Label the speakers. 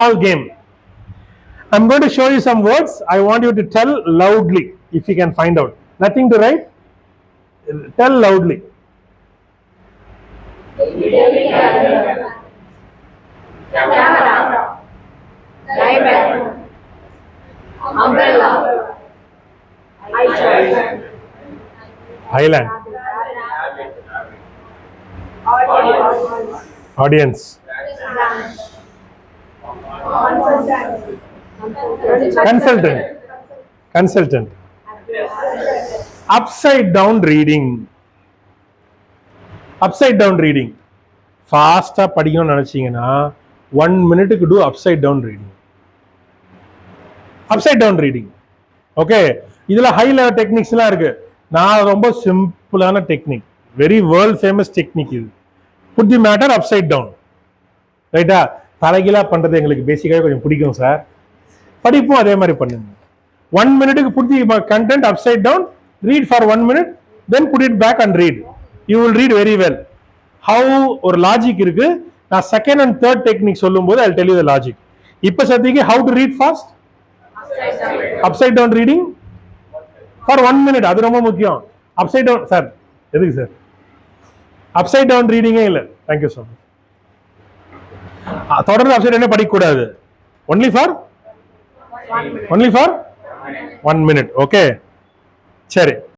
Speaker 1: Small game. I'm going to show you some words. I want you to tell loudly if you can find out. Nothing to write. Tell loudly.
Speaker 2: Camera. Diamond. Umbrella. Iceberg.
Speaker 1: Island. Audience. Consultant. Consultant. Upside down reading. Upside down reading. Fast படிக்கணும்னு நினைச்சீங்கன்னா 1 minute do upside down reading. Upside down reading. Okay. இதுல high level techniques எல்லாம் இருக்கு. நான் ரொம்ப சிம்பிளான technique, very world famous technique இது. Put the matter upside down. ரைட்டா? தலைகீழா பண்றது எங்களுக்கு பேசிக்காக கொஞ்சம் பிடிக்கும் சார். படிப்பும் அதே மாதிரி பண்ணுங்க. 1 minute put the content upside down, read for 1 minute, then put it back and read. You will read very well. How ஒரு லாஜிக் இருக்கு. நான் செகண்ட் அண்ட் தேர்ட் டெக்னிக் சொல்லும் போது I tell you the logic. இப்ப சத்திக்கு how to read fast? Upside down reading for 1 minute. அது ரொம்ப முக்கியம். அப்சைட் டவுன் சார் எதுக்கு சார்? அப்சைட் டவுன் ரீடிங்கே இல்லை. Thank you so much. தொடர்ந்து அப்சைட் டவுனே படிக்கக்கூடாது. Only for 1 minute. ஓகே, சரி.